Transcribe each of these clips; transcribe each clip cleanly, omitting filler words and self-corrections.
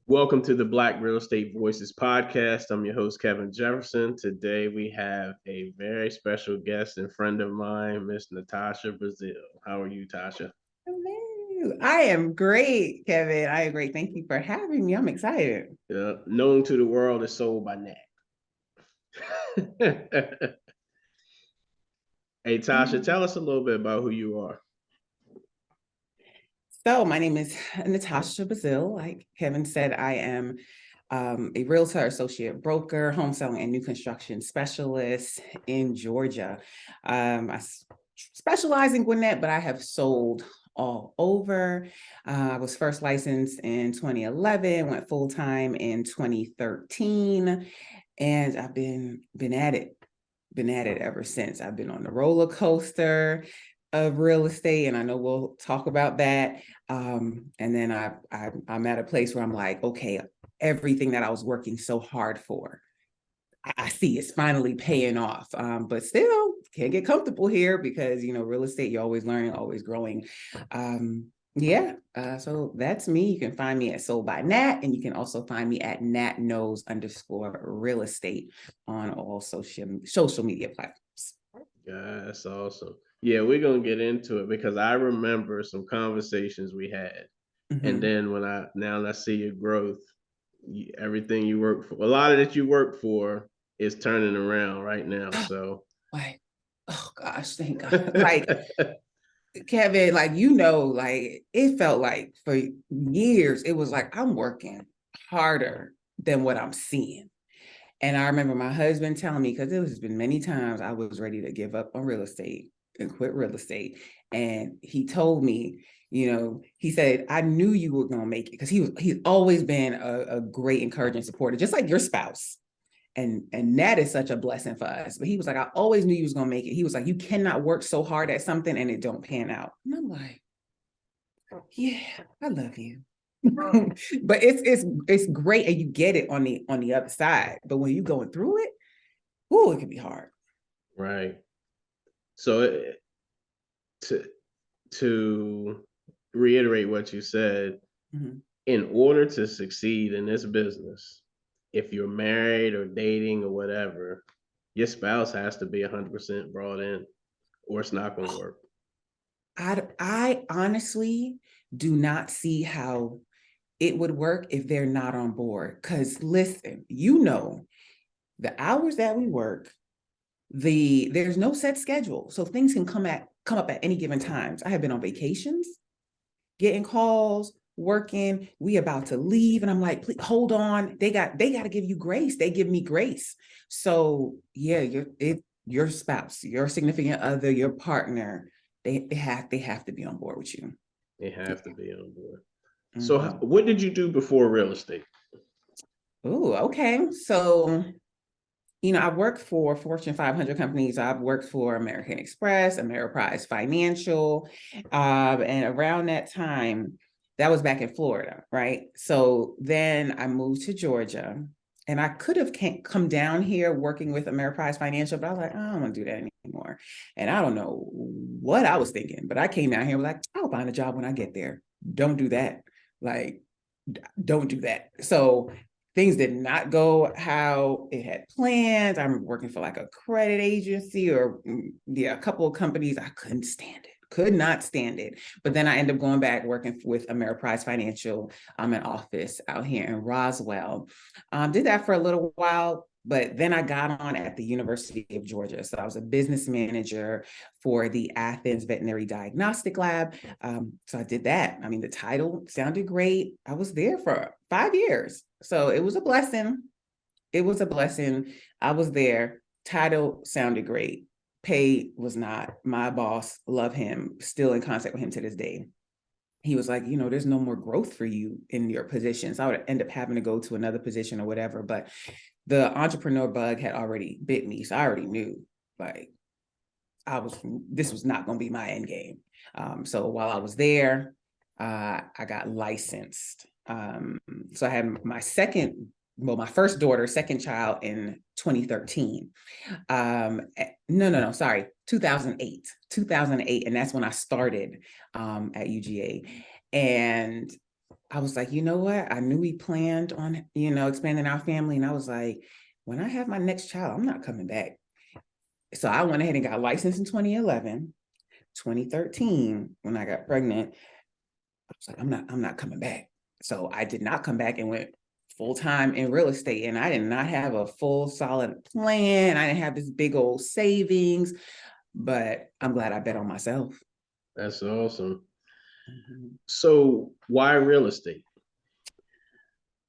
Welcome to the Black Real Estate Voices podcast. I'm your host, Kevin Jefferson. Today we have a very special guest and friend of mine, Miss Natasha Bazile. How are you, Tasha? Hello. I am great, Kevin. I am great. Thank you for having me. I'm excited. Known to the world as sold by Nat. Hey, Tasha, tell us a little bit about who you are. So my name is Natasha Bazile. Like Kevin said, I am a realtor, associate broker, home selling, and new construction specialist in Georgia. I specialize in Gwinnett, but I have sold all over. I was first licensed in 2011, went full-time in 2013, and I've been at it ever since. I've been on the roller coaster of real estate, and I know we'll talk about that. And then I'm at a place where I'm like, okay, everything that I was working so hard for, I see it's finally paying off. But still can't get comfortable here because, real estate, you're always learning, always growing. So that's me. You can find me at Sold by Nat, and you can also find me at @natknows_real-estate on all social media platforms. Yeah, that's awesome. Yeah, we're gonna get into it because I remember some conversations we had. And then when I see your growth, everything you work for, a lot of that you work for is turning around right now. So like, oh gosh, thank God. Like Kevin, like it felt like for years, it was like I'm working harder than what I'm seeing. And I remember my husband telling me, because it has been many times I was ready to give up on real estate and quit real estate. And he told me, he said, I knew you were going to make it, because he's always been a great encouraging supporter, just like your spouse. And that is such a blessing for us. But he was like, I always knew you was going to make it. He was like, you cannot work so hard at something and it don't pan out. And I'm like, yeah, I love you. But it's great, and you get it on the other side. But when you're going through it, it can be hard. Right. So to reiterate what you said, in order to succeed in this business, if you're married or dating or whatever, your spouse has to be 100% brought in, or it's not going to work. I honestly do not see how it would work if they're not on board. Because listen, the hours that we work, there's no set schedule, so things can come up at any given times. I have been on vacations, getting calls, working, we about to leave, and I'm like, please hold on. They got to give you grace. They give me grace. So yeah, your spouse, your significant other, your partner, they have to be on board with you. They have to be on board. So what did you do before real estate? Oh, okay. So I've worked for Fortune 500 companies. I've worked for American Express, Ameriprise Financial, and around that time, that was back in Florida, right? So then I moved to Georgia, and I could have come down here working with Ameriprise Financial, but I was like, I don't want to do that anymore. And I don't know what I was thinking, but I came down here, like, I'll find a job when I get there. Don't do that. Like, don't do that. So things did not go how it had planned. I'm working for like a credit agency or a couple of companies. I couldn't stand it. Could not stand it. But then I ended up going back working with Ameriprise Financial. I'm an office out here in Roswell. Did that for a little while, but then I got on at the University of Georgia. So I was a business manager for the Athens Veterinary Diagnostic Lab. So I did that. I mean, the title sounded great. I was there for 5 years. So it was a blessing. I was there. Title sounded great. Pay was not. My boss, love him, still in contact with him to this day. He was like, there's no more growth for you in your position. So I would end up having to go to another position or whatever. But the entrepreneur bug had already bit me. So I already knew, like, this was not going to be my end game. So while I was there, I got licensed. So I had my second child in 2013. Sorry, 2008. And that's when I started at UGA. And I was like, you know what? I knew we planned on, expanding our family. And I was like, when I have my next child, I'm not coming back. So I went ahead and got licensed in 2011, 2013, when I got pregnant. I was like, I'm not coming back. So I did not come back and went full-time in real estate. And I did not have a full solid plan. I didn't have this big old savings, but I'm glad I bet on myself. That's awesome. Mhm. So why real estate?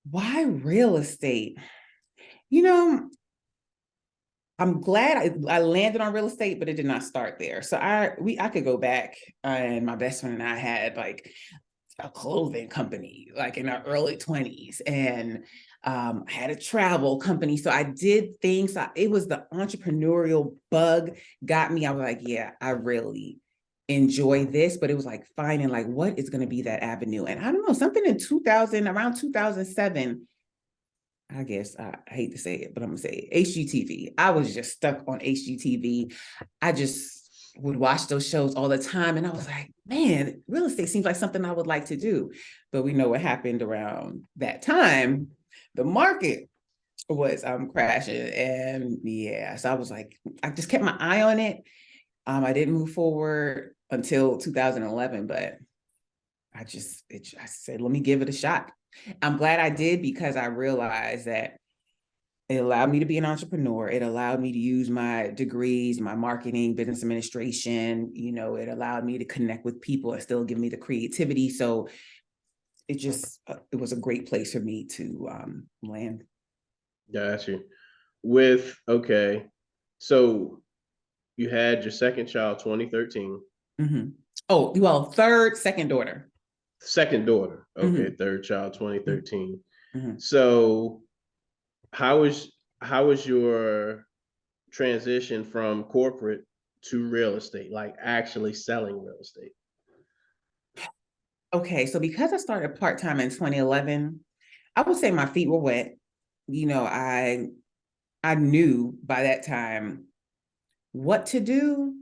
Why real estate? You know, I'm glad I landed on real estate, but it did not start there. So I could go back, and my best friend and I had like a clothing company, like in our early 20s, and had a travel company. So I did things. It was the entrepreneurial bug got me. I was like, yeah, I really enjoy this, but it was like finding like what is going to be that avenue. And I don't know, something in 2000, around 2007. I guess I hate to say it, but I'm gonna say it. HGTV. I was just stuck on HGTV. I just would watch those shows all the time. And I was like, man, real estate seems like something I would like to do. But we know what happened around that time. The market was crashing. And yeah, so I was like, I just kept my eye on it. I didn't move forward until 2011, but I said, let me give it a shot. I'm glad I did, because I realized that it allowed me to be an entrepreneur. It allowed me to use my degrees, my marketing, business administration. It allowed me to connect with people and still give me the creativity. So it was a great place for me to land. Got you. Okay, so you had your second child 2013. Mm-hmm. Oh, well, second daughter. Second daughter. Okay, Mm-hmm. third child 2013. Mm-hmm. So how was your transition from corporate to real estate, like actually selling real estate? Okay, so because I started part-time in 2011, I would say my feet were wet. I knew by that time what to do,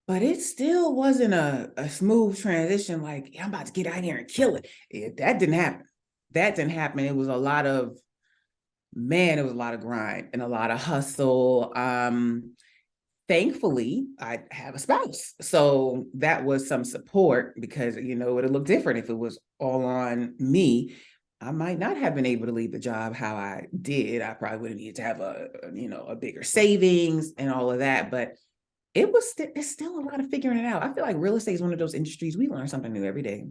but it still wasn't a smooth transition. Like, yeah, I'm about to get out here and kill it. That didn't happen. That didn't happen. It was a lot of, man, it was a lot of grind and a lot of hustle. Thankfully, I have a spouse. So that was some support, because, it would have looked different if it was all on me. I might not have been able to leave the job how I did. I probably would have needed to have a bigger savings and all of that. But it's still a lot of figuring it out. I feel like real estate is one of those industries we learn something new every day.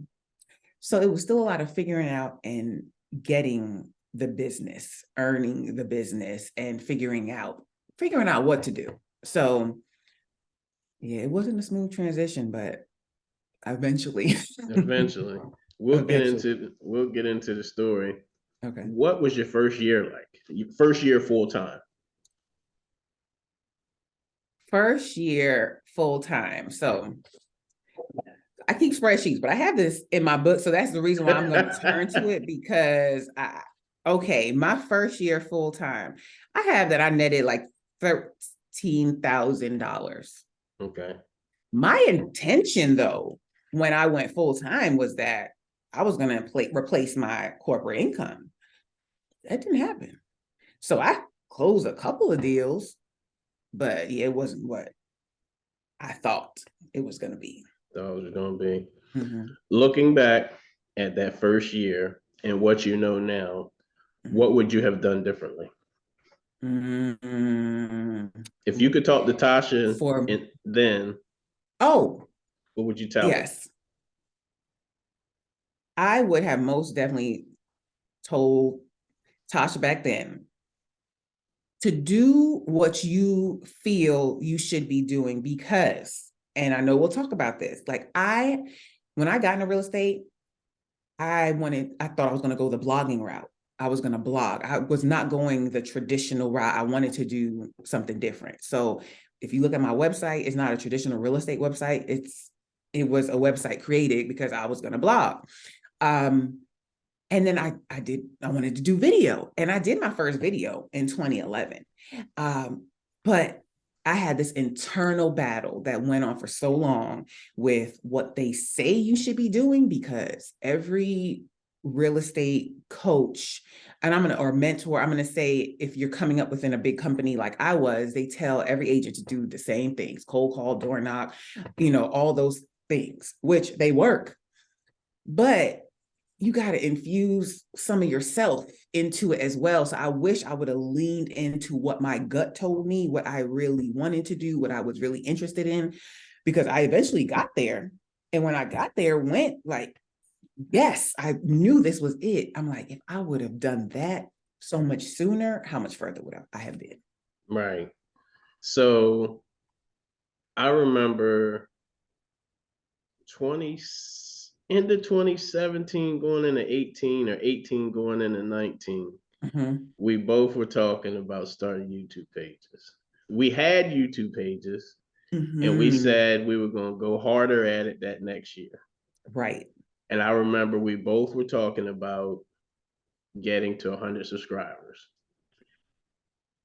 So it was still a lot of figuring out and getting the business, earning the business, and figuring out what to do. So yeah, it wasn't a smooth transition, but eventually. Eventually, we'll get Eventually. into we'll get into the story. Okay. What was your first year like? Your first year full time? First year full time. So I keep spreadsheets, but I have this in my book. So that's the reason why I'm going to turn to it, because my first year full time, I have that I netted like $13,000. Okay. My intention, though, when I went full time, was that I was going to replace my corporate income. That didn't happen. So I closed a couple of deals, but yeah, it wasn't what I thought it was going to be. That was going to be. Mm-hmm. Looking back at that first year and what you know now, what would you have done differently? Mm-hmm. If you could talk to Tasha For then, Oh, what would you tell her? yes, I would have most definitely told Tasha back then to do what you feel you should be doing, because, and I know we'll talk about this, like when I got into real estate, I thought I was going to go the blogging route. I was going to blog. I was not going the traditional route. I wanted to do something different. So if you look at my website, it's not a traditional real estate website. It was a website created because I was going to blog. And then I wanted to do video, and I did my first video in 2011. But I had this internal battle that went on for so long with what they say you should be doing, because every real estate coach, and or mentor, I'm gonna say, if you're coming up within a big company like I was, they tell every agent to do the same things: cold call, door knock, all those things, which they work. But you got to infuse some of yourself into it as well. So I wish I would have leaned into what my gut told me, what I really wanted to do, what I was really interested in, because I eventually got there. And when I got there, went like, yes, I knew this was it. I'm like, if I would have done that so much sooner, how much further would I have been? Right. So I remember 20 into 2017 going into 18, or 18 going into 19. Mm-hmm. We both were talking about starting YouTube pages. We had YouTube pages, and we Mm-hmm. said we were going to go harder at it that next year. Right. And I remember we both were talking about getting to 100 subscribers.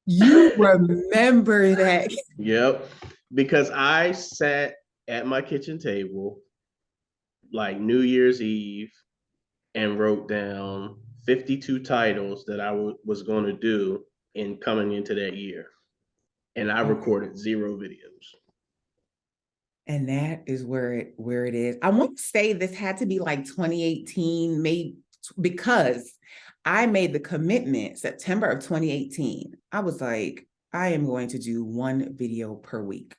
You remember that? Yep. Because I sat at my kitchen table like New Year's Eve and wrote down 52 titles that I was going to do in coming into that year. And I Okay. recorded 0 videos. And that is where it is. I want to say this had to be like 2018, maybe, because I made the commitment September of 2018. I was like, I am going to do 1 video per week,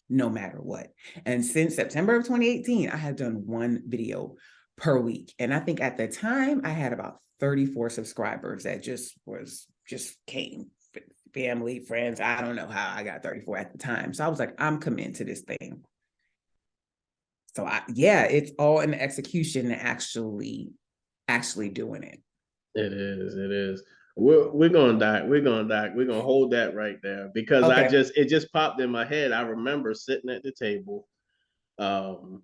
no matter what. And since September of 2018, I have done 1 video per week. And I think at the time I had about 34 subscribers that just came. Family, friends. I don't know how I got 34 at the time. So I was like, I'm committed to this thing. So it's all in the execution and actually doing it. It is. It is. We're gonna die. We're gonna die. We're gonna hold that right there, because Okay. it just popped in my head. I remember sitting at the table, um,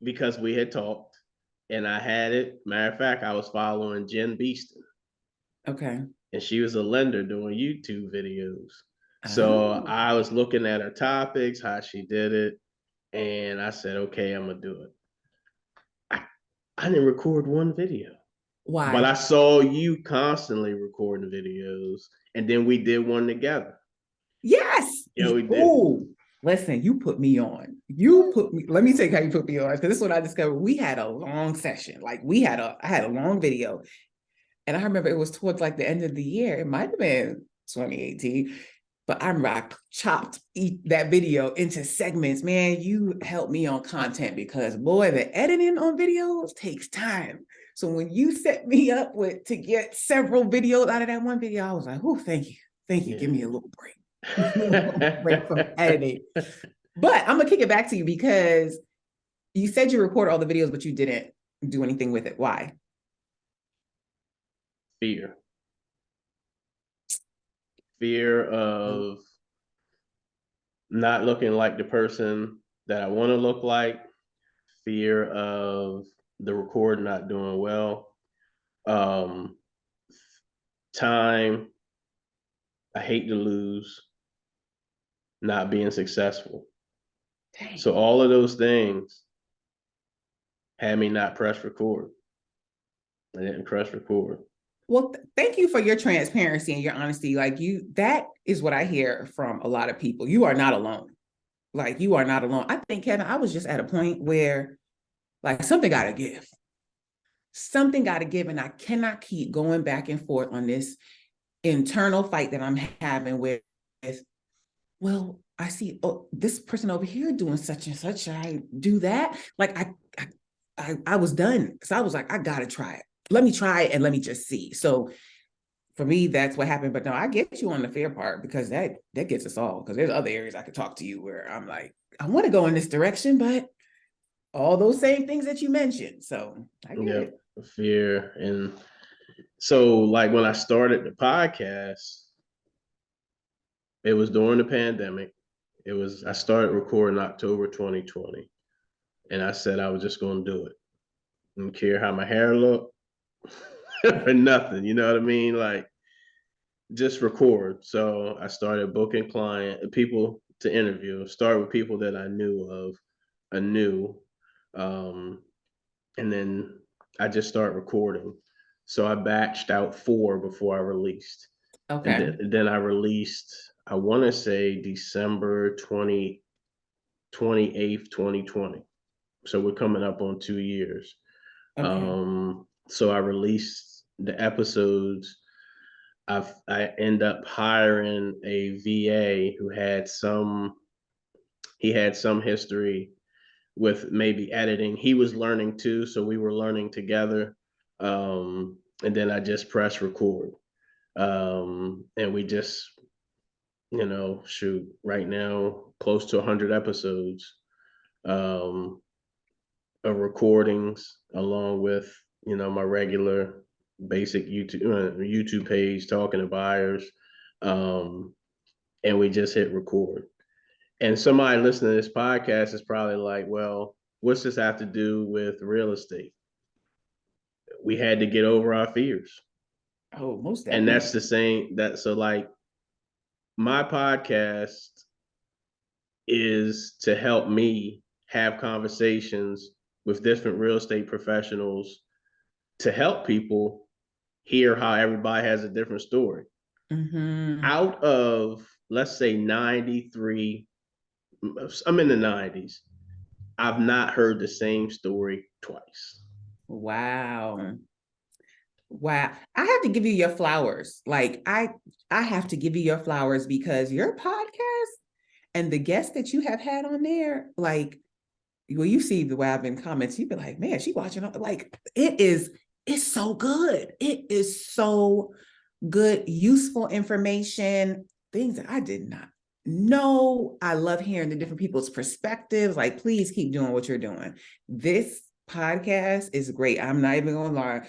because we had talked, and I had it. Matter of fact, I was following Jen Beeston, Okay. and she was a lender doing YouTube videos. So Oh, I was looking at her topics, how she did it, and I said, okay, I'm gonna do it. I didn't record 1 video, but why? I saw you constantly recording videos, and then we did one together. Yes. Yeah, we did. Oh, listen, you put me on. Let me tell you how you put me on, because this is what I discovered. We had a long session. Like I had a long video. And I remember it was towards like the end of the year. It might have been 2018. But I chopped that video into segments. Man, you helped me on content, because boy, the editing on videos takes time. So when you set me up to get several videos out of that 1 video, I was like, oh, thank you. Thank you. Yeah. Give me a little break. Give me a little break from editing. But I'm gonna kick it back to you, because you said you recorded all the videos, but you didn't do anything with it. Why? Fear. Fear of not looking like the person that I want to look like. Fear of the record not doing well. Um, Time. I hate to lose. Not being successful. Dang. So all of those things had me not press record. I didn't press record. Well, thank you for your transparency and your honesty. Like that is what I hear from a lot of people. You are not alone. Like you are not alone. I think, Kevin, I was just at a point where like something got to give. Something got to give. And I cannot keep going back and forth on this internal fight that I'm having with, well, I see this person over here doing such and such. Should I do that? Like I was done, because I was like, I gotta try it. Let me try it and let me just see. So for me, that's what happened. But no, I get you on the fear part, because that gets us all. Because there's other areas I could talk to you where I'm like, I want to go in this direction, but all those same things that you mentioned. So I get Yep, it. fear. And so, like when I started the podcast, it was during the pandemic. I started recording October 2020, and I said I was just going to do it. I didn't care how my hair looked or nothing. You know what I mean? Like just record. So I started booking people to interview. Start with people that I knew, um, and then I just start recording. So I batched out 4 before I released, and Okay. then I released. I want to say December 28th, 2020. So we're coming up on 2 years. Okay. So I released the episodes. I end up hiring a VA who had some history with maybe editing. He was learning too, so we were learning together. And then I just press record. And we just, shoot, right now close to 100 episodes um, of recordings, along with my regular basic YouTube page talking to buyers. Um, and we just hit record. And somebody listening to this podcast is probably like, well, what's this have to do with real estate? We had to get over our fears. Oh, most And definitely. that's the same that so like my podcast is to help me have conversations with different real estate professionals to help people hear how everybody has a different story. Mm-hmm. Out of, let's say, 93, I'm in the 90s, I've not heard the same story twice. Wow. Wow. I have to give you your flowers. Like I have to give you your flowers because your podcast and the guests that you have had on there, like, well, you see the way I've been comments, you've been like, man, she watching, like, it's so good. It is so good, useful information, things that I did not know. I love hearing the different people's perspectives. Like, please keep doing what you're doing. This podcast is great. I'm not even gonna lie.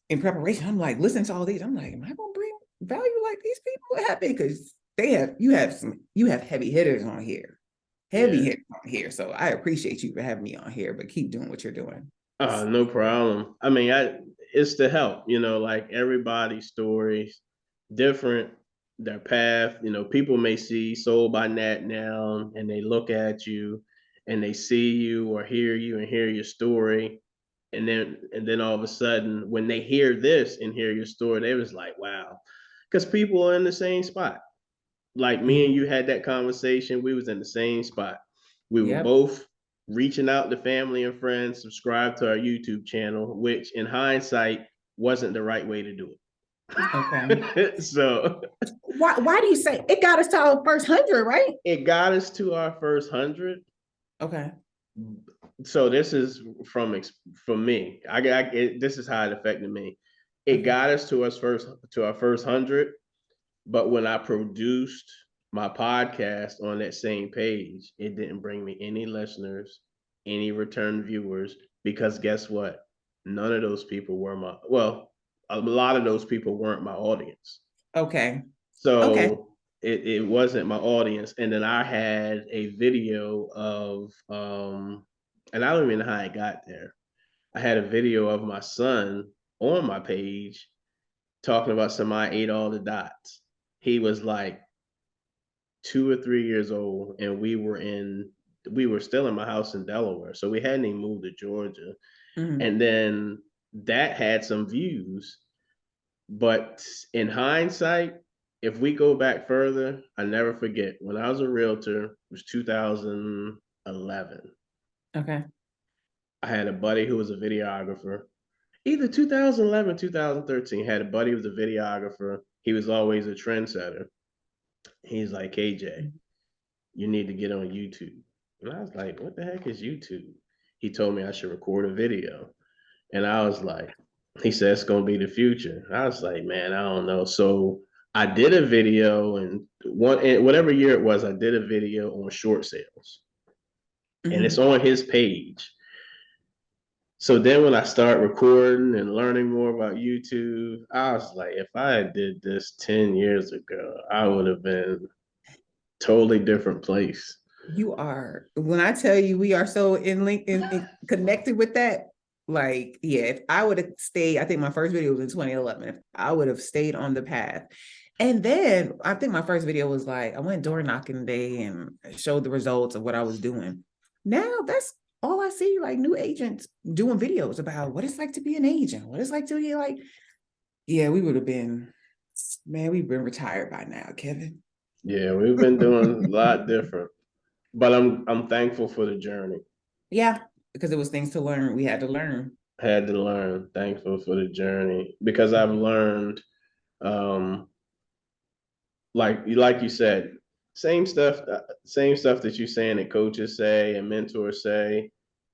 In preparation, I'm like, listening to all these, I'm like, am I gonna bring value like these people have? Because you have heavy hitters on here. Heavy Yeah. hitters on here. So I appreciate you for having me on here, but keep doing what you're doing. No problem. I mean, it's to help, like everybody's stories different, their path. People may see Sold by Nat now and they look at you and they see you or hear you and hear your story. And then all of a sudden, when they hear this and hear your story, they was like, wow. Because people are in the same spot. Like me and you had that conversation, we was in the same spot. We were Yep. both reaching out to family and friends, subscribe to our YouTube channel, which in hindsight wasn't the right way to do Okay. it. So Why do you say it got us to our first 100, right? it got us to our first 100. Okay. So this is from me. This is how it affected me. It Okay. got us to our first 100. But when I produced my podcast on that same page, it didn't bring me any listeners, any return viewers, because guess what? None of those people were a lot of those people weren't my audience. Okay. Okay. So it wasn't my audience. And then I had a video of, and I don't even know how I got there. I had a video of my son on my page talking about somebody ate all the dots. He was like 2 or 3 years old, and we were still in my house in Delaware, so we hadn't even moved to Georgia. Mhm. And then that had some views, but in hindsight, if we go back further, I never forget when I was a realtor. It was 2011. Okay. I had a buddy who was a videographer. Either 2011, 2013, had a buddy who was a videographer. He was always a trendsetter. He's like, KJ, you need to get on YouTube. And I was like, what the heck is YouTube? He told me I should record a video. And I was like, he said, it's going to be the future. I was like, man, I don't know. So I did a video, and whatever year it was, I did a video on short sales. And it's Mhm. on his page. So then when I start recording and learning more about YouTube, I was like, if I did this 10 years ago, I would have been totally different place. You are, when I tell you we are so in link in connected with that, like, yeah, if I would have stayed, I think my first video was in 2011. If I would have stayed on the path And then I think my first video was like, I went door knocking today and showed the results of what I was doing. Now that's all I see, like new agents doing videos about what it's like to be an agent, what it's like to be like, yeah, we would have been, man, we've been retired by now, Kevin. Yeah, we've been doing a lot different, but I'm thankful for the journey. Yeah, because it was things to learn. We had to learn. Had to learn. Thankful for the journey because I've learned, um, like you said, same stuff that you saying that coaches say and mentors say.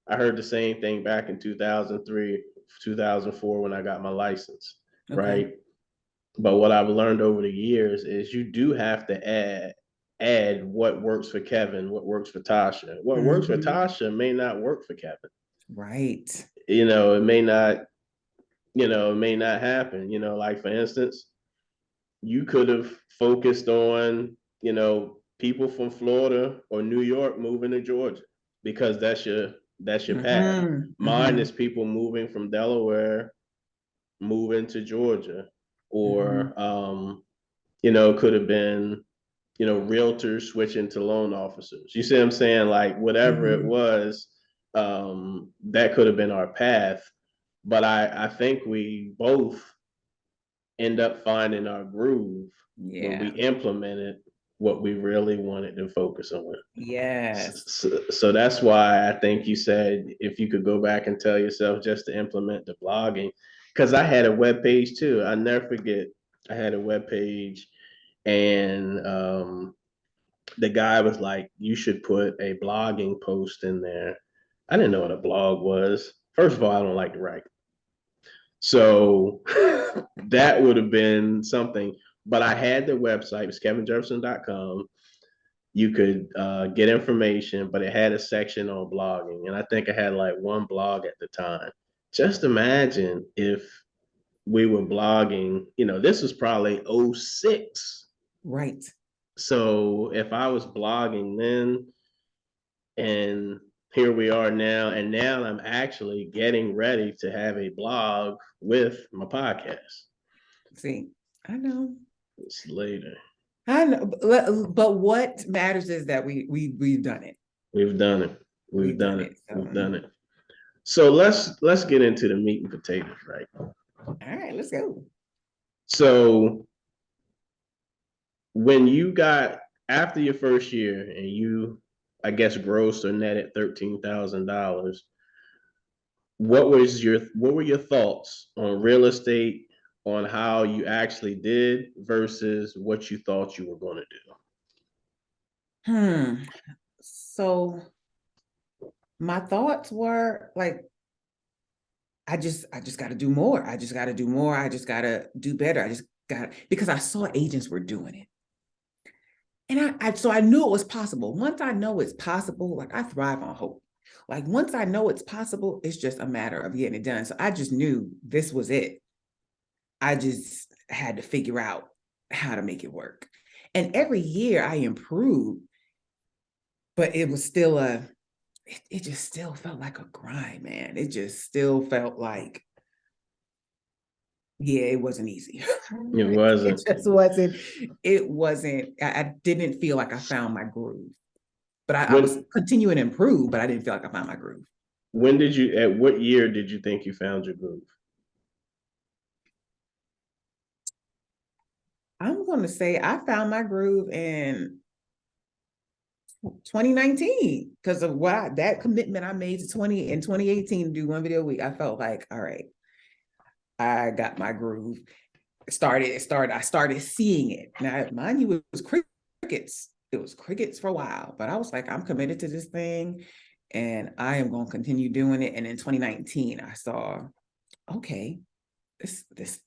I heard the same thing back in 2003, 2004 when I got my license, Okay. right? But what I've learned over the years is you do have to add what works for Kevin, what works for Tasha. What works for Mhm. Tasha may not work for Kevin. Right. It may not, it may not happen. Like for instance, you could have focused on, people from Florida or New York moving to Georgia because that's your path. Mhm. Mine Mhm. is people moving from Delaware, moving to Georgia, Mhm. or it could have been, realtors switching to loan officers. You see what I'm saying? Like whatever it Mhm. was, that could have been our path. But I think we both end up finding our groove when we Yeah. implemented what we really wanted to focus on. Yes. So that's why I think you said if you could go back and tell yourself just to implement the blogging, because I had a web page too. I never forget. I had a web page, and the guy was like, "You should put a blogging post in there." I didn't know what a blog was. First of all, I don't like to write. So that would have been something. But I had the website, it was kevinjefferson.com. You could get information, but it had a section on blogging. And I think I had like one blog at the time. Just imagine if we were blogging, this was probably '06. Right. So if I was blogging then, and here we are now, and now I'm actually getting ready to have a blog with my podcast. See, I know. It's later. I know, but what matters is that we've done it. We've done it. We've We've done done it. it. So, We've done it. So let's get into the meat and potatoes, right? all right, let's go. So when you got after your first year and you, I guess, grossed or netted $13,000, what were your thoughts on real estate, on how you actually did versus what you thought you were going to do? So my thoughts were like, I just got to do more. I just got to do more. I just got to do better. I just got because I saw agents were doing it. And so I knew it was possible. Once I know it's possible, like I thrive on hope. Like once I know it's possible, it's just a matter of getting it done. So I just knew this was it. I just had to figure out how to make it work. And every year I improved, but it was still it just still felt like a grind, man. It just still felt like, yeah, it wasn't easy. It It wasn't. just wasn't, I didn't feel like I found my groove. But I was When continuing to improve, but I didn't feel like I found my groove. at what year did you think you found your groove? I'm going to say I found my groove in 2019 because of that commitment I made to 2018 to do one video a week. I felt like, all right, I got my groove. I started seeing it. Now, mind you, it was crickets. It was crickets for a while, but I was like, I'm committed to this thing and I am going to continue doing it. And in 2019, I saw, okay, this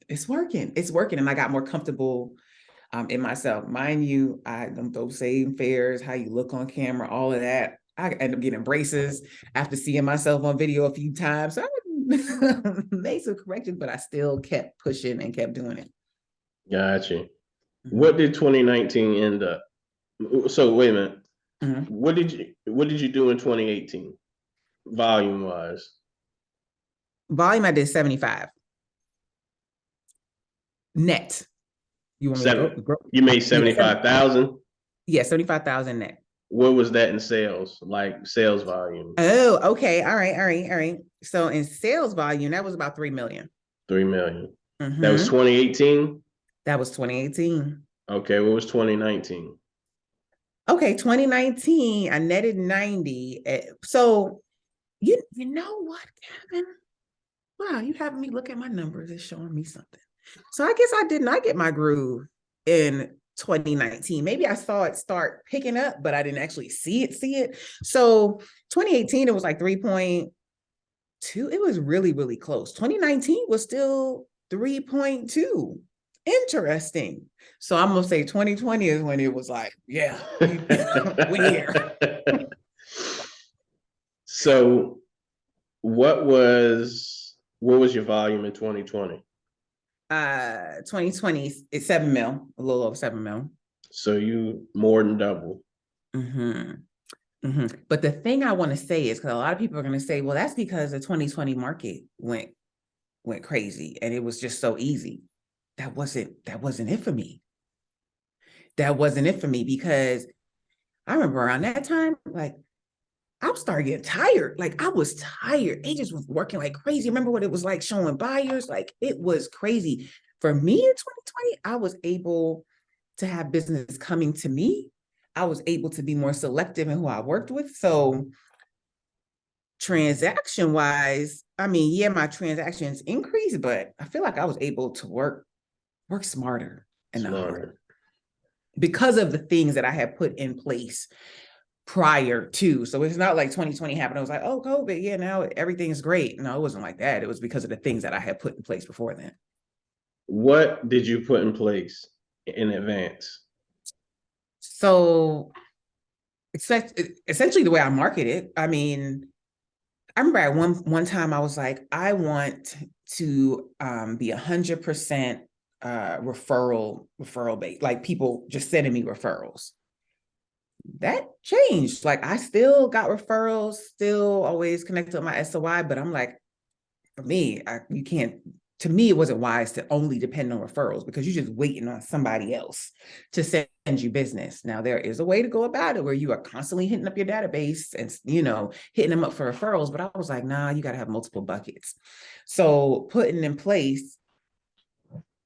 it's working. It's working. And I got more comfortable in myself. Mind you, those same fears, how you look on camera, all of that. I ended up getting braces after seeing myself on video a few times. So I made some corrections, but I still kept pushing and kept doing it. Gotcha. Mm-hmm. What did 2019 end up? So wait a minute. Mm-hmm. What did you do in 2018, volume wise? Volume, I did 75 net. You want me to go? You made Yeah, 75,000. yeah, 75,000 net. What was that in sales, like sales volume? Oh, okay. All right, all right, all right. So in sales volume, that was about 3 million. 3 million. That was Mm-hmm. 2018. That was 2018. Okay, what was 2019? Okay, 2019, I netted 90. So you know what, Kevin? Wow, you having me look at my numbers is showing me something. So I guess I did not get my groove in 2019. Maybe I saw it start picking up, but I didn't actually see it. So 2018, it was like 3.2. It was really, really close. 2019 was still 3.2. Interesting. So I'm gonna say 2020 is when it was like, yeah, we here. So what was your volume in 2020? 2020 is 7 mil, a little over 7 mil. So you more than double. Mm-hmm. Mm-hmm. But the thing I want to say is, because a lot of people are going to say, well, that's because the 2020 market went crazy and it was just so easy. That wasn't it for me. That wasn't it for me, because I remember around that time, like, I was starting getting tired. Like, I was tired. Agents was working like crazy. Remember what it was like showing buyers? Like, it was crazy. For me in 2020, I was able to have business coming to me. I was able to be more selective in who I worked with. So transaction wise, I mean, yeah, my transactions increased, but I feel like I was able to work smarter and not harder because of the things that I had put in place prior to. So it's not like 2020 happened. I was like, oh, COVID, yeah, now everything's great. No, it wasn't like that. It was because of the things that I had put in place before then. What did you put in place in advance? So essentially the way I market it, I mean, I remember at one time I was like, I want to be 100% referral based, like people just sending me referrals. That changed. Like, I still got referrals, still always connected with my SOI, but I'm like, for me, you can't. To me, it wasn't wise to only depend on referrals, because you're just waiting on somebody else to send you business. Now, there is a way to go about it where you are constantly hitting up your database and, hitting them up for referrals. But I was like, nah, you got to have multiple buckets. So putting in place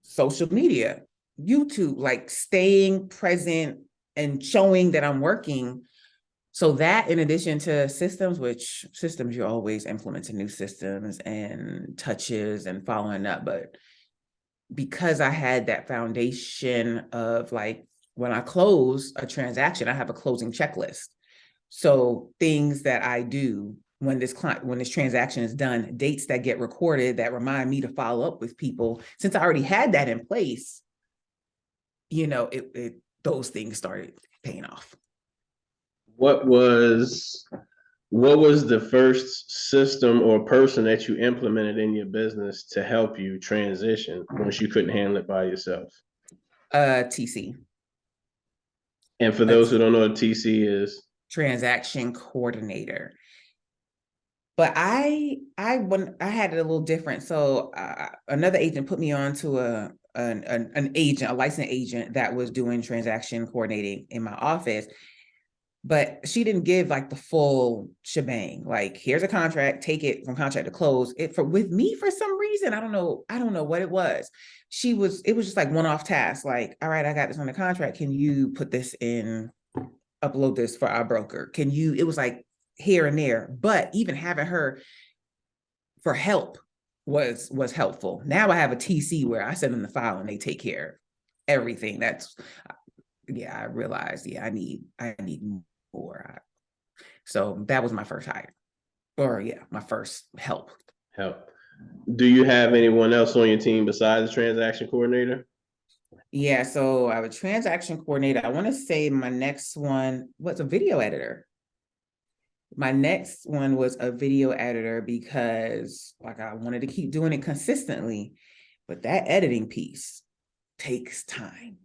social media, YouTube, like staying present and showing that I'm working. So that, in addition to systems, which systems, you're always implementing new systems and touches and following up. But because I had that foundation of, like, when I close a transaction, I have a closing checklist. So things that I do when this transaction is done, dates that get recorded that remind me to follow up with people. Since I already had that in place, those things started paying off. What was the first system or person that you implemented in your business to help you transition once you couldn't handle it by yourself? TC. And for those who don't know what TC is, transaction coordinator. But when I had it a little different. So another agent put me on to an agent, a licensed agent that was doing transaction coordinating in my office. But she didn't give like the full shebang. Like, here's a contract, take it from contract to close. With me, for some reason, I don't know what it was. It was just like one-off tasks. Like, all right, I got this on the contract. Can you put this in, upload this for our broker? It was like here and there. But even having her for help was helpful. Now I have a TC where I send them the file and they take care of everything. I realized, I need more. So that was my first hire, or my first help. Do you have anyone else on your team besides the transaction coordinator? Yeah, so I have a transaction coordinator. I want to say my next one was a video editor. My next one was a video editor because, like, I wanted to keep doing it consistently, but that editing piece takes time.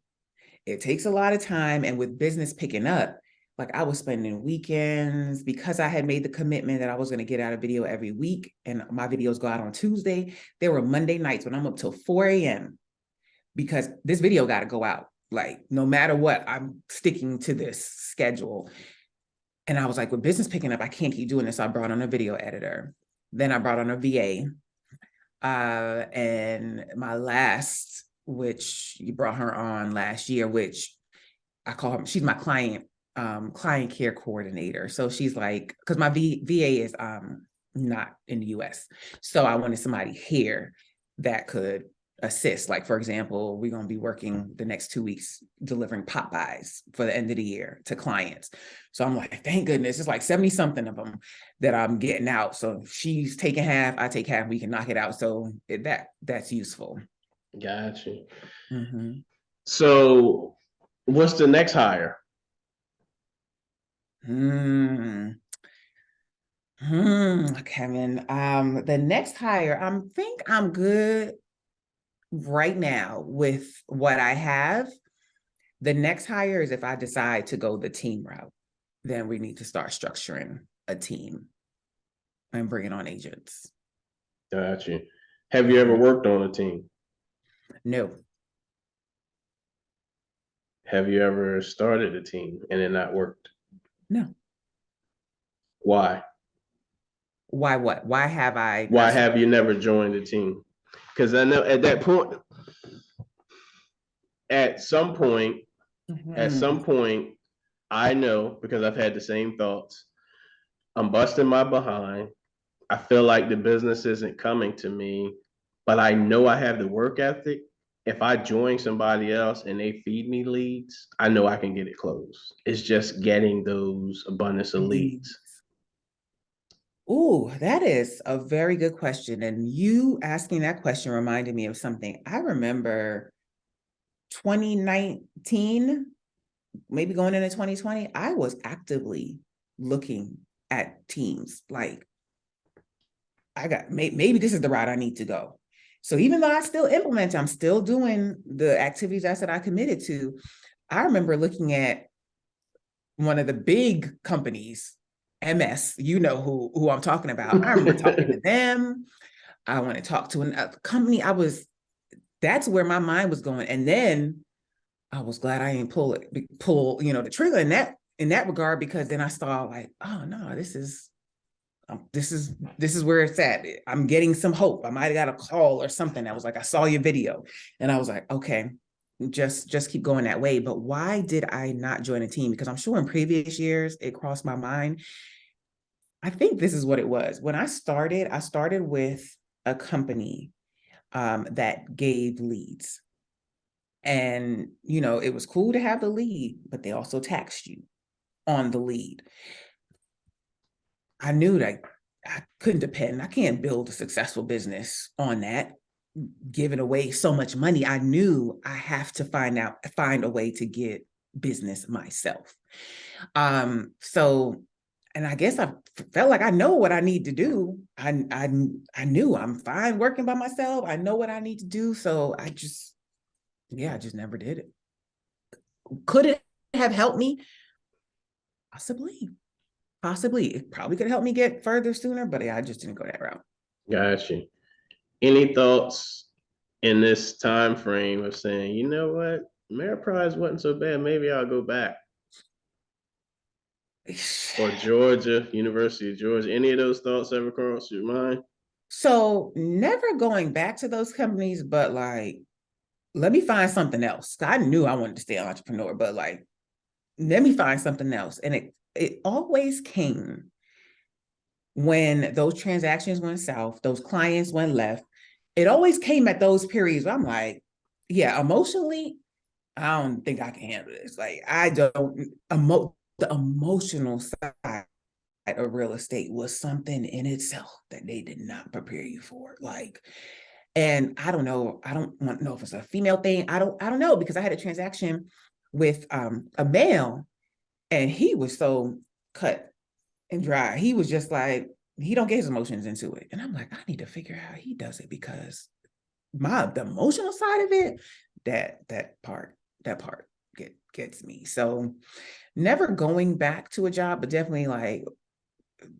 It takes a lot of time, and with business picking up, like, I was spending weekends because I had made the commitment that I was going to get out a video every week, and my videos go out on Tuesday. There were Monday nights when I'm up till 4 a.m. because this video got to go out. Like, no matter what, I'm sticking to this schedule. And I was like, with business picking up, I can't keep doing this. So I brought on a video editor. Then I brought on a VA. And my last, which you brought her on last year, which I call her, she's my client care coordinator. So she's like, because my VA is not in the US. So I wanted somebody here that could assist. Like, for example, we're going to be working the next 2 weeks delivering Popeyes for the end of the year to clients. So I'm like, thank goodness, it's like 70 something of them that I'm getting out. So she's taking half, I take half, we can knock it out. So that's useful. Gotcha. Mm-hmm. So what's the next hire? Kevin, the next hire, I think I'm good right now with what I have. The next hire is if I decide to go the team route, then we need to start structuring a team and bringing on agents. Gotcha. Have you ever worked on a team? No. Have you ever started a team and it not worked? No. Why? Why what? Why have I? Why have you never joined a team? Because I know at that point, at some point, I know, because I've had the same thoughts. I'm busting my behind. I feel like the business isn't coming to me, but I know I have the work ethic. If I join somebody else and they feed me leads, I know I can get it closed. It's just getting those abundance of leads. Oh, that is a very good question. And you asking that question reminded me of something. I remember 2019, maybe going into 2020, I was actively looking at teams. Like, maybe this is the route I need to go. So even though I still implement, I'm still doing the activities I said I committed to. I remember looking at one of the big companies, MS, you know who I'm talking about. I remember talking to them. I want to talk to another company. That's where my mind was going. And then I was glad I didn't pull the trigger in that regard, because then I saw like, oh no, this is where it's at. I'm getting some hope. I might have got a call or something that was like, I saw your video. And I was like, okay, just keep going that way. But why did I not join a team? Because I'm sure in previous years, it crossed my mind. I think this is what it was. When I started with a company that gave leads. And, it was cool to have the lead, but they also taxed you on the lead. I knew that I couldn't depend. I can't build a successful business on that, giving away so much money. I knew I have to find a way to get business myself. And I guess I felt like I know what I need to do. I knew I'm fine working by myself. I know what I need to do. So I just never did it. Could it have helped me? Possibly. It probably could help me get further sooner, but I just didn't go that route. Gotcha. Any thoughts in this time frame of saying, you know what, Ameriprise wasn't so bad, maybe I'll go back? Or Georgia, University of Georgia, any of those thoughts ever cross your mind? So never going back to those companies, but like, let me find something else. I knew I wanted to stay an entrepreneur, but like, let me find something else. And it always came when those transactions went south, those clients went left. It always came at those periods where I'm like, yeah, emotionally, I don't think I can handle this. Like, the emotional side of real estate was something in itself that they did not prepare you for. Like, and I don't know. I don't want to know if it's a female thing. I don't know, because I had a transaction with a male, and he was so cut and dry. He was just like, he don't get his emotions into it. And I'm like, I need to figure out how he does it, because the emotional side of it, that part gets me. So never going back to a job, but definitely like,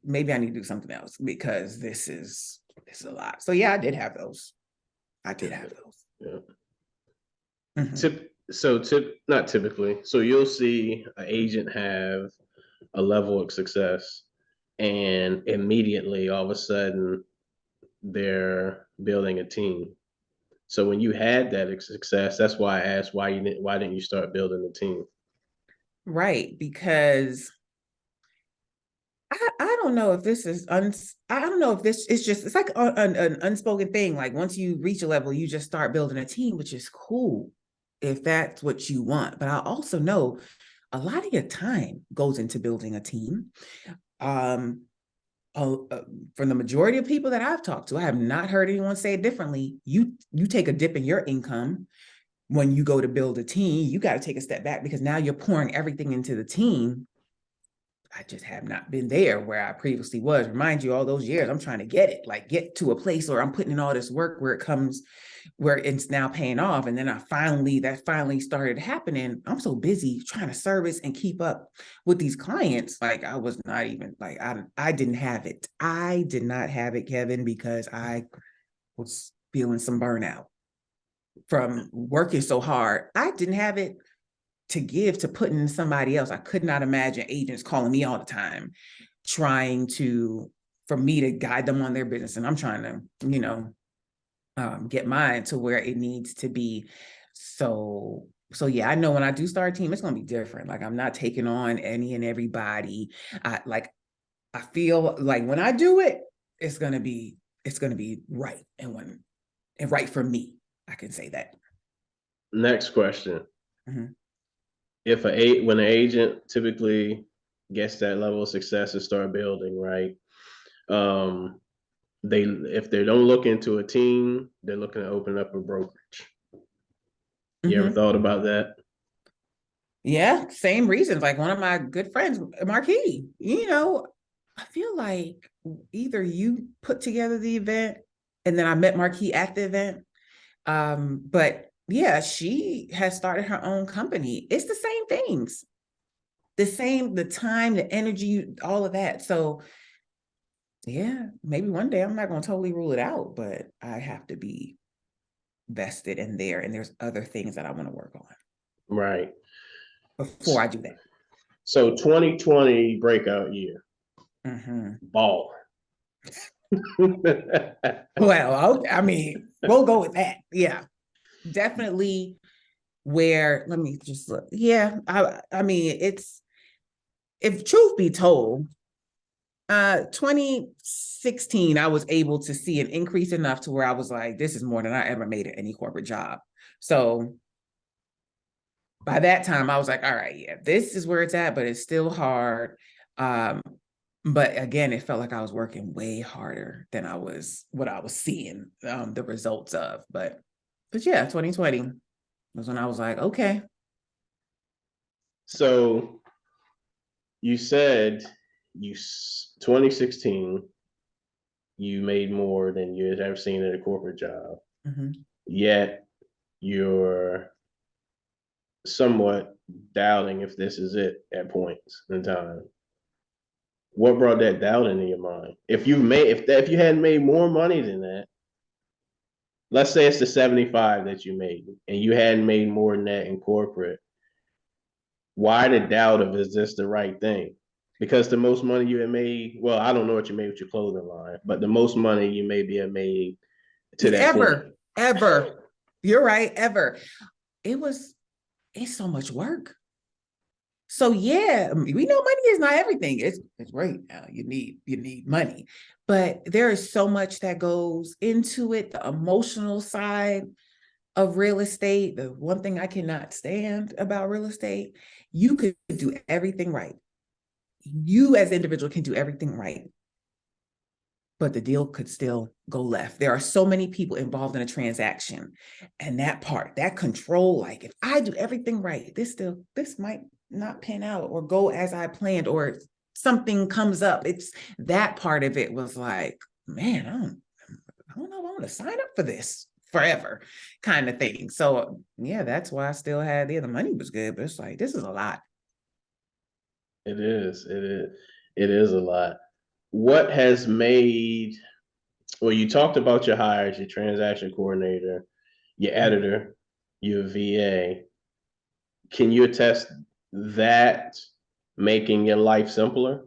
maybe I need to do something else, because this is a lot. So yeah, I did have those. Yeah. Mhm. Not typically. So you'll see an agent have a level of success, and immediately, all of a sudden, they're building a team. So when you had that success, that's why I asked why didn't you start building a team? Right, because I don't know if this is I don't know if this is just it's like an unspoken thing. Like once you reach a level, you just start building a team, which is cool if that's what you want. But I also know a lot of your time goes into building a team. Um, from the majority of people that I've talked to, I have not heard anyone say it differently. You take a dip in your income when you go to build a team. You got to take a step back because now you're pouring everything into the team. I just have not been there where I previously was. Remind you, all those years, I'm trying to get to a place where I'm putting in all this work where it's now paying off. And then that finally started happening. I'm so busy trying to service and keep up with these clients. Like I was not even like, I didn't have it. I did not have it, Kevin, because I was feeling some burnout from working so hard. I didn't have it to give to putting in somebody else. I could not imagine agents calling me all the time, trying to for me to guide them on their business, and I'm trying to, get mine to where it needs to be. So yeah, I know when I do start a team, it's gonna be different. Like I'm not taking on any and everybody. I feel like when I do it, it's gonna be right and right for me. I can say that. Next question. Mhm. When an agent typically gets that level of success and start building, right? Um, if they don't look into a team, they're looking to open up a brokerage. You ever Mhm. thought about that? Yeah, same reasons. Like one of my good friends, Marquis, I feel like either you put together the event and then I met Marquis at the event. But yeah, she has started her own company. It's the same things, the time, the energy, all of that. So yeah, maybe one day I'm not going to totally rule it out, but I have to be vested in there. And there's other things that I want to work on Right. before I do that. So 2020 breakout year, Mhm. ball. Well, I mean, we'll go with that. Yeah, definitely. Where let me just look. Yeah, I mean, it's if truth be told, 2016, I was able to see an increase enough to where I was like, this is more than I ever made at any corporate job. So by that time, I was like, all right, yeah, this is where it's at, but it's still hard. Um, but again, it felt like I was working way harder than what I was seeing the results of. But yeah, 2020 was when I was like, okay. So you said you 2016 you made more than you had ever seen at a corporate job. Mhm. Yet you're somewhat doubting if this is it at points in time. What brought that doubt into your mind? If you hadn't made more money than that, let's say it's the 75 that you made and you hadn't made more than that in corporate, why the doubt of is this the right thing? Because the most money you had made, well, I don't know what you made with your clothing line, but the most money you maybe have made to that point. Ever. You're right, ever. It was, it's so much work. So yeah, we know money is not everything. It's great. Now you need money, but there is so much that goes into it. The emotional side of real estate. The one thing I cannot stand about real estate, you could do everything right. You as an individual can do everything right, but the deal could still go left. There are so many people involved in a transaction, and that control, like if I do everything right, this might not pan out or go as I planned, or something comes up. It's that part of it was like, man, I don't know if I want to sign up for this forever kind of thing. So yeah, that's why I still had the money was good, but it's like this is a lot. It is. It is a lot. What has made, well, you talked about your hires, your transaction coordinator, your editor. your VA, can you attest that making your life simpler?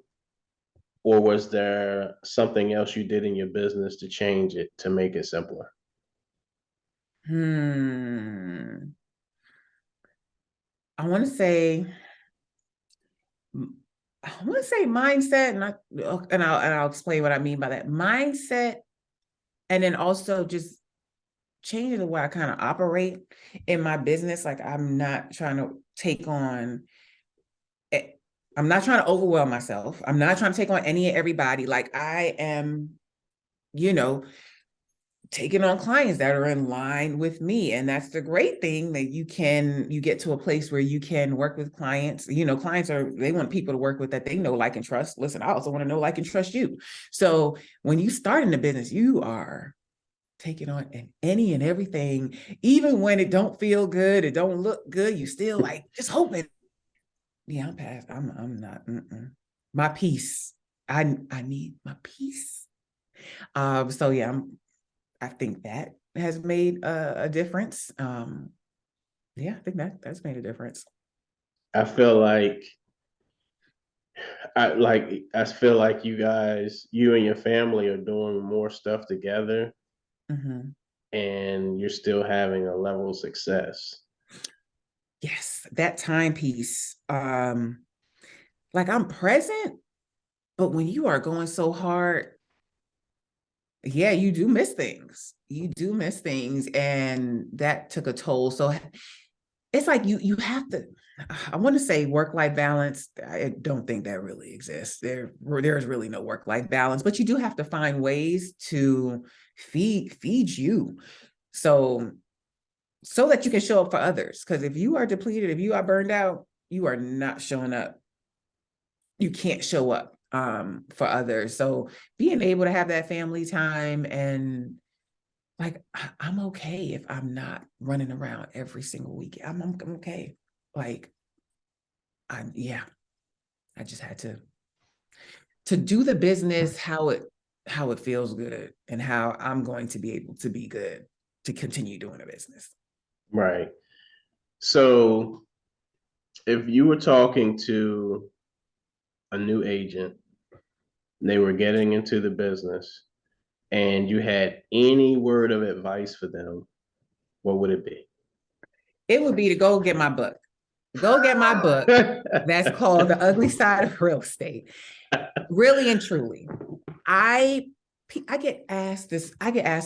Or was there something else you did in your business to change it to make it simpler? I want to say, mindset, and I'll explain what I mean by that. Mindset, and then also just changing the way I kind of operate in my business. Like I'm not trying to take on, I'm not trying to overwhelm myself. I'm not trying to take on any and everybody. Like I am, you know, taking on clients that are in line with me. And that's the great thing, that you get to a place where you can work with clients. Clients they want people to work with that they know, like, and trust. Listen, I also want to know, like, and trust you. So when you start in the business, you are taking on any and everything, even when it don't feel good, it don't look good, you still like just hoping. Yeah, I'm past. I'm not. My peace. I need my peace. So yeah, I think that has made a difference. Yeah, I think that's made a difference. I feel like I feel like you and your family are doing more stuff together, and you're still having a level of success. Yes, that timepiece. Like I'm present, but when you are going so hard, yeah, you do miss things. You do miss things, and that took a toll. So it's like you have to, I want to say work-life balance. I don't think that really exists. There's really no work-life balance, but you do have to find ways to feed you. So that you can show up for others. Because if you are depleted, if you are burned out, you are not showing up. You can't show up for others. So being able to have that family time, and like I'm okay if I'm not running around every single week. I'm okay. Like I just had to do the business how it feels good, and how I'm going to be able to be good to continue doing the business. Right. So if you were talking to a new agent, they were getting into the business, and you had any word of advice for them, what would it be? It would be to go get my book. Go get my book. That's called The Ugly Side of Real Estate. Really and truly. I get asked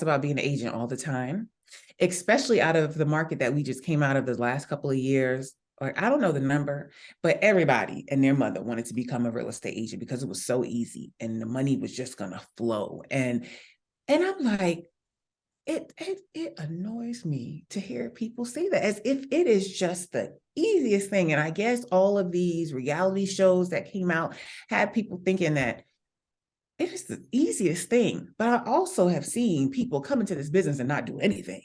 about being an agent all the time, especially out of the market that we just came out of the last couple of years. Like, I don't know the number, but everybody and their mother wanted to become a real estate agent because it was so easy and the money was just gonna flow. And I'm like, it annoys me to hear people say that as if it is just the easiest thing. And I guess all of these reality shows that came out had people thinking that it is the easiest thing. But I also have seen people come into this business and not do anything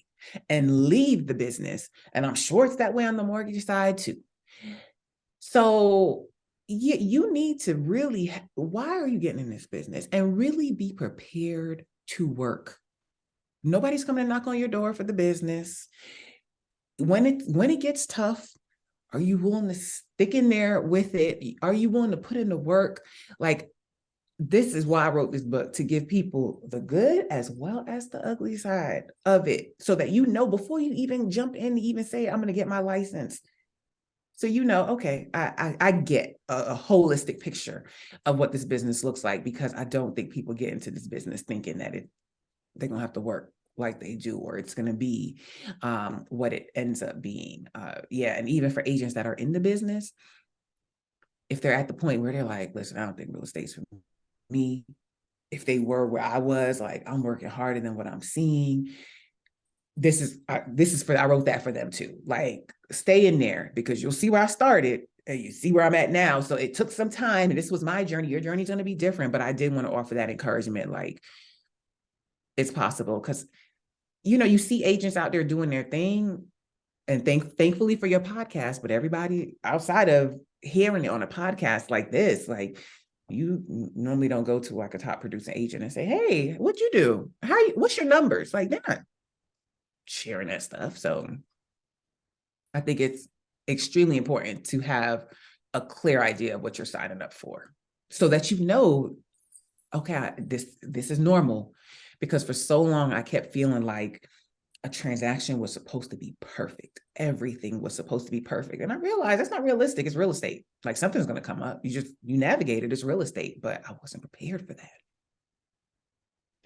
and leave the business. And I'm sure it's that way on the mortgage side too. So you need to really, why are you getting in this business? And really be prepared to work. Nobody's coming to knock on your door for the business. When it gets tough, are you willing to stick in there with it? Are you willing to put in the work? Like, this is why I wrote this book, to give people the good as well as the ugly side of it, so that before you even jump in to even say, I'm going to get my license. So okay, I get a holistic picture of what this business looks like, because I don't think people get into this business thinking that they're going to have to work like they do, or it's going to be what it ends up being. And even for agents that are in the business, if they're at the point where they're like, listen, I don't think real estate's for me. If they were where I was, like, I'm working harder than what I'm seeing. This is I wrote that for them too. Like, stay in there, because you'll see where I started and you see where I'm at now. So it took some time, and this was my journey. Your journey's going to be different, but I did want to offer that encouragement. Like, it's possible, because you see agents out there doing their thing, and thankfully for your podcast, but everybody outside of hearing it on a podcast like this, like, you normally don't go to like a top producing agent and say, hey, what'd you do? What's your numbers? Like, they're not sharing that stuff. So I think it's extremely important to have a clear idea of what you're signing up for so that you know, okay, this is normal. Because for so long I kept feeling like a transaction was supposed to be perfect. Everything was supposed to be perfect. And I realized that's not realistic. It's real estate. Like something's going to come up. You navigate it. It's real estate, but I wasn't prepared for that.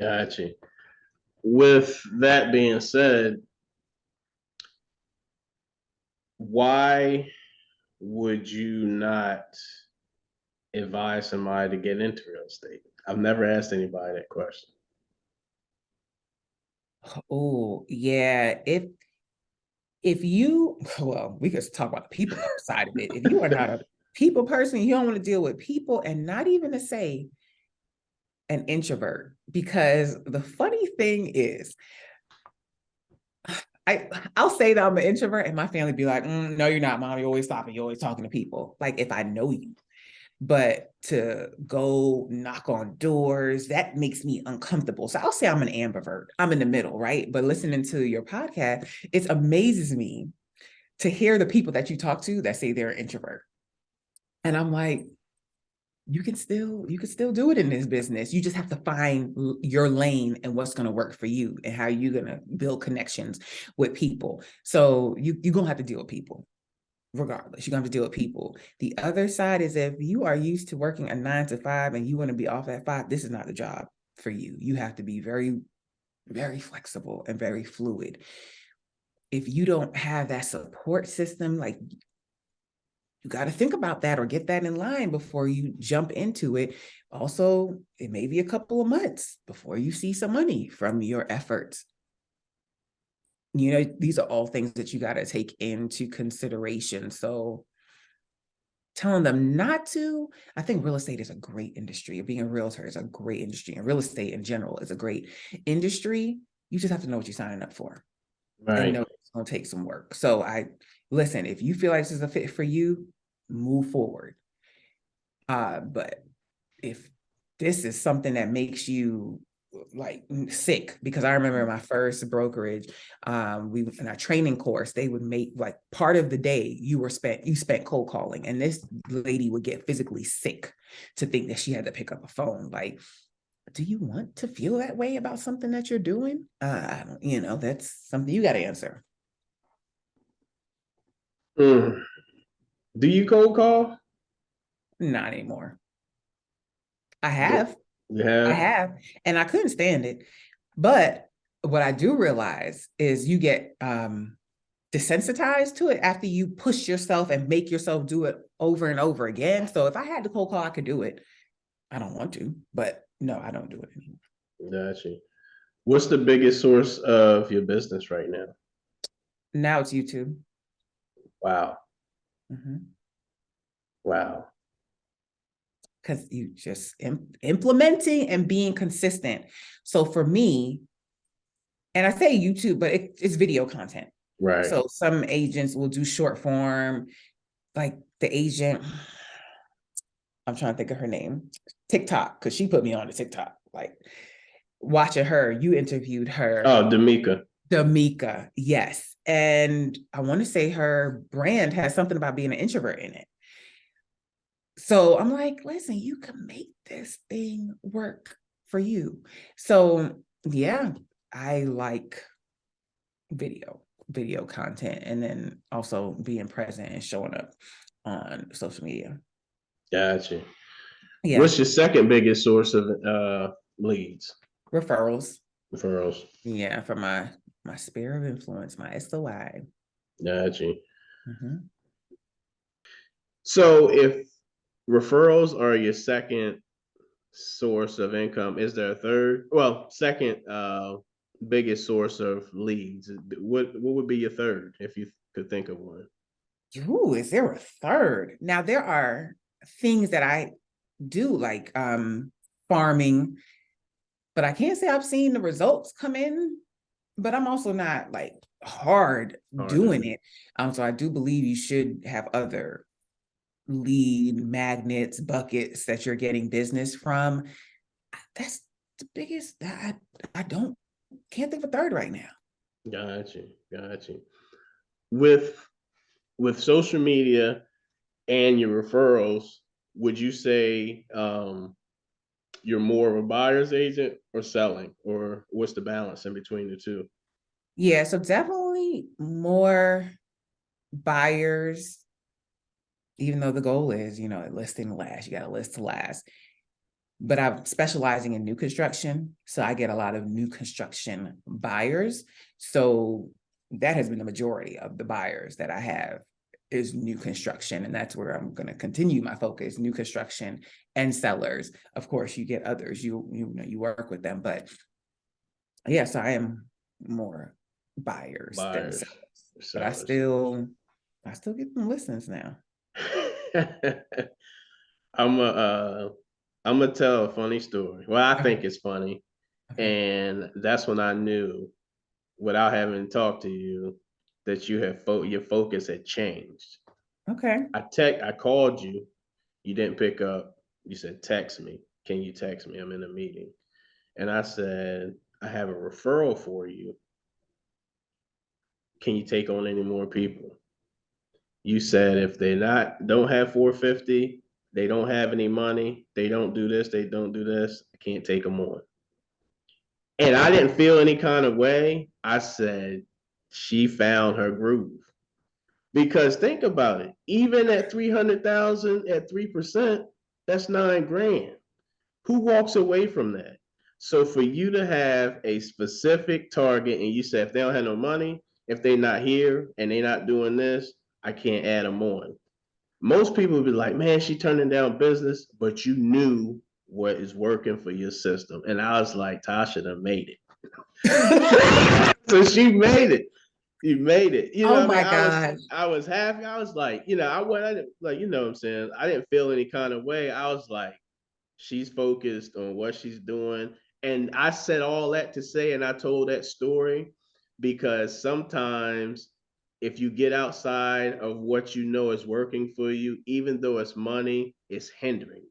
Gotcha. With that being said, why would you not advise somebody to get into real estate? I've never asked anybody that question. Oh, yeah. If you, well, we could talk about the people side of it. If you are not a people person, you don't want to deal with people, and not even to say an introvert, because the funny thing is, I'll say that I'm an introvert and my family be like, no, you're not, mom. You're always stopping. You're always talking to people. Like if I know you, but to go knock on doors, that makes me uncomfortable. So I'll say I'm an ambivert. I'm in the middle, right? But listening to your podcast, it amazes me to hear the people that you talk to that say they're an introvert. And I'm like, you can still do it in this business. You just have to find your lane and what's going to work for you and how you're going to build connections with people. So you're going to have to deal with people regardless. You're going to have to deal with people. The other side is if you are used to working a 9 to 5 and you want to be off at 5, this is not the job for you. You have to be very, very flexible and very fluid. If you don't have that support system, like you got to think about that or get that in line before you jump into it. Also, it may be a couple of months before you see some money from your efforts. You know, these are all things that you got to take into consideration. So telling them not to, I think real estate is a great industry. Being a realtor is a great industry, and real estate in general is a great industry. You just have to know what you're signing up for. Right. And know it's going to take some work. So listen, if you feel like this is a fit for you, move forward. But if this is something that makes you like sick, because I remember my first brokerage, we in our training course, they would make like part of the day you spent cold calling, and this lady would get physically sick to think that she had to pick up a phone. Like, do you want to feel that way about something that you're doing? That's something you got to answer. Do you cold call? Not anymore. I Yeah. have. Yeah. I have, and I couldn't stand it. But what I do realize is you get desensitized to it after you push yourself and make yourself do it over and over again. So if I had to cold call, I could do it. I don't want to, but no, I don't do it anymore. Gotcha. What's the biggest source of your business right now? Now it's YouTube. Wow. Mm-hmm. Wow. Because you just implementing and being consistent. So for me, and I say YouTube, but it's video content. Right. So some agents will do short form, like the agent, I'm trying to think of her name, TikTok, because she put me on to TikTok. Like watching her, you interviewed her. Oh, Damika, yes. And I want to say her brand has something about being an introvert in it. So I'm like, listen, you can make this thing work for you. So yeah, I like video content, and then also being present and showing up on social media. Gotcha. Yeah. What's your second biggest source of leads? Referrals. Yeah, for my sphere of influence, my SOI. Gotcha. Mm-hmm. So if referrals are your second source of income, is there a third? Well, second biggest source of leads. What would be your third if you could think of one? Ooh, is there a third? Now there are things that I do like farming, but I can't say I've seen the results come in, but I'm also not like hard doing it. So I do believe you should have other lead magnets, buckets that you're getting business from. That's the biggest. I can't think of a third right now. Gotcha. With with social media and your referrals, would you say you're more of a buyer's agent or selling, or what's the balance in between the two? Yeah, so definitely more buyers, even though the goal is, listing to last, you got to list to last. But I'm specializing in new construction. So I get a lot of new construction buyers. So that has been the majority of the buyers that I have is new construction. And that's where I'm going to continue my focus, new construction and sellers. Of course, you get others, you work with them, but yes, I am more buyers than Buyers, sellers. But I sellers. still get them listens now. I'm a I'm gonna tell a funny story. Well, I Okay. think it's funny, Okay. and that's when I knew, without having talked to you, that your focus had changed. Okay. I called you, you didn't pick up. You said text me. Can you text me? I'm in a meeting, and I said I have a referral for you. Can you take on any more people? You said if they don't have 450, they don't have any money, they don't do this, they don't do this, I can't take them on. And I didn't feel any kind of way. I said she found her groove. Because think about it, even at 300,000 at 3%, that's 9 grand. Who walks away from that? So for you to have a specific target, and you said if they don't have no money, if they're not here and they're not doing this, I can't add them on. Most people would be like, man, she turning down business, but you knew what is working for your system. And I was like, Tasha done made it. So she made it. You made it. You know Oh what I mean? my gosh. I was happy. I was like, I didn't like, you know what I'm saying? I didn't feel any kind of way. I was like, she's focused on what she's doing. And I said all that to say, and I told that story because sometimes if you get outside of what you know is working for you, even though it's money, it's hindering you.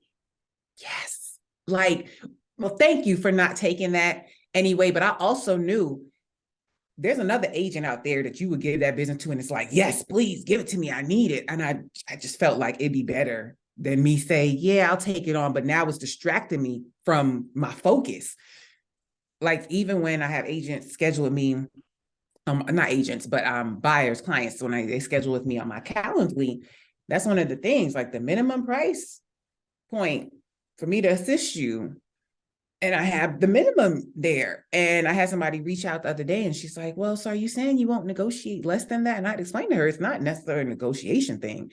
Yes. Like, well, thank you for not taking that anyway. But I also knew there's another agent out there that you would give that business to, and it's like, yes, please give it to me. I need it. And I just felt like it'd be better than me say, yeah, I'll take it on. But now it's distracting me from my focus. Like even when I have agents schedule with me, not agents, but buyers, clients, when they schedule with me on my Calendly, that's one of the things, like the minimum price point for me to assist you. And I have the minimum there. And I had somebody reach out the other day and she's like, well, so are you saying you won't negotiate less than that? And I'd explain to her, it's not necessarily a negotiation thing.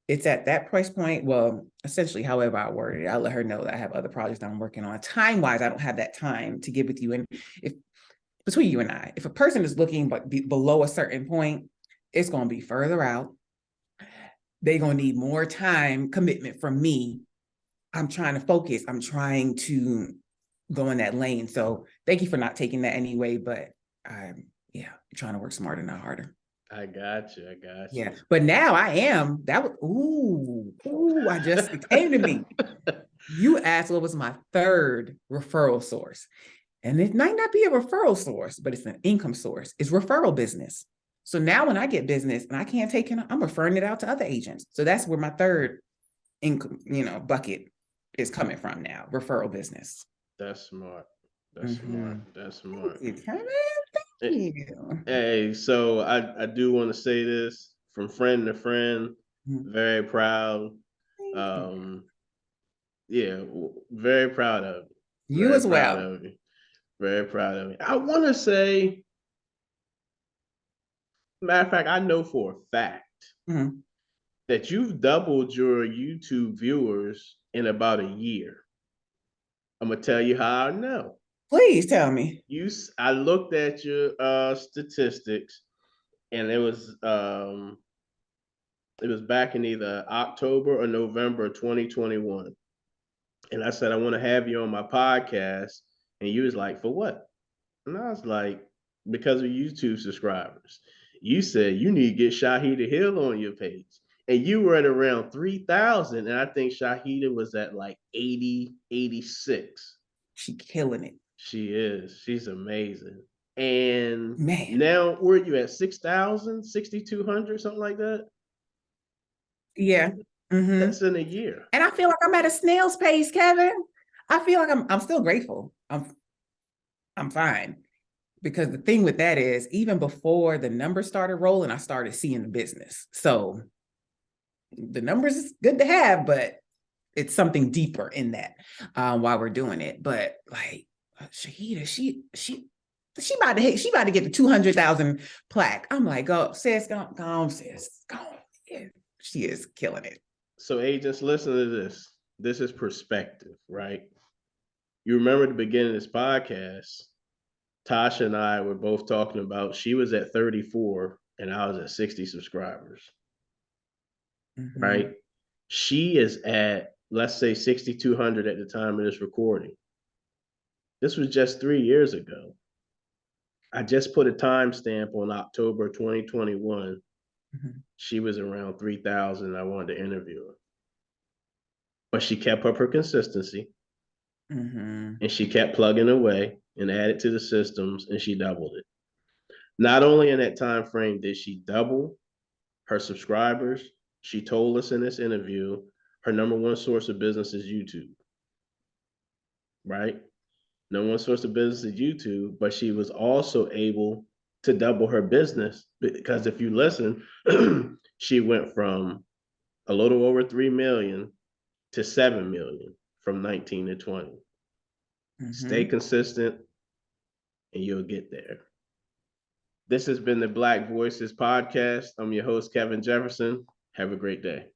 It's at that price point. Well, essentially, however I worded it, I'll let her know that I have other projects that I'm working on. Time-wise, I don't have that time to give with you. And if between you and I, if a person is looking but below a certain point, it's going to be further out. They're going to need more time commitment from me. I'm trying to focus. I'm trying to go in that lane. So thank you for not taking that anyway. But I'm trying to work smarter, not harder. I got you. I got Yeah. you. But now I am. That was it came to me. You asked what was my third referral source. And it might not be a referral source, but it's an income source. It's referral business. So now when I get business and I can't take it, I'm referring it out to other agents. So that's where my third income, bucket is coming from now, referral business. That's smart. That's smart. That's smart. Thank you. Hey, so I do want to say this from friend to friend. Mhm. Very proud. Thank you. Um, yeah, very proud of you. You Very as proud well. of you. Very proud of you. I want to say, matter of fact, I know for a fact Mhm. that you've doubled your YouTube viewers in about a year. I'm gonna tell you how I know. Please tell me. I looked at your statistics, and it was back in either October or November 2021. And I said, I want to have you on my podcast. And you was like, for what? And I was like, because of YouTube subscribers. You said you need to get Shahida Hill on your page. And you were at around 3,000. And I think Shahida was at like 80, 86. She killing it. She is. She's amazing. And Man. now where are you at? 6,000, 6,200, something like that? Yeah. Mm-hmm. That's in a year. And I feel like I'm at a snail's pace, Kevin. I feel like I'm still grateful. I'm fine. Because the thing with that is, even before the numbers started rolling, I started seeing the business. So the numbers is good to have, but it's something deeper in that while we're doing it. But like Shahida, she about to get the 200,000 plaque. I'm like, oh, sis, go on, sis, go on. Yeah, she is killing it. So agents, listen to this. This is perspective, right? You remember the beginning of this podcast, Tasha and I were both talking about she was at 34 and I was at 60 subscribers, right? She is at, let's say, 6,200 at the time of this recording. This was just 3 years ago. I just put a timestamp on October 2021. She was around 3,000. I wanted to interview her. But she kept up her consistency and she kept plugging away and added to the systems and she doubled it. Not only in that time frame did she double her subscribers, she told us in this interview her number one source of business is YouTube, right? Number one source of business is YouTube, but she was also able to double her business because if you listen, she went from a little over 3 million to 7 million from 19 to 20. Stay consistent and you'll get there. This has been the Black Voices Podcast. I'm your host, Kevin Jefferson. Have a great day.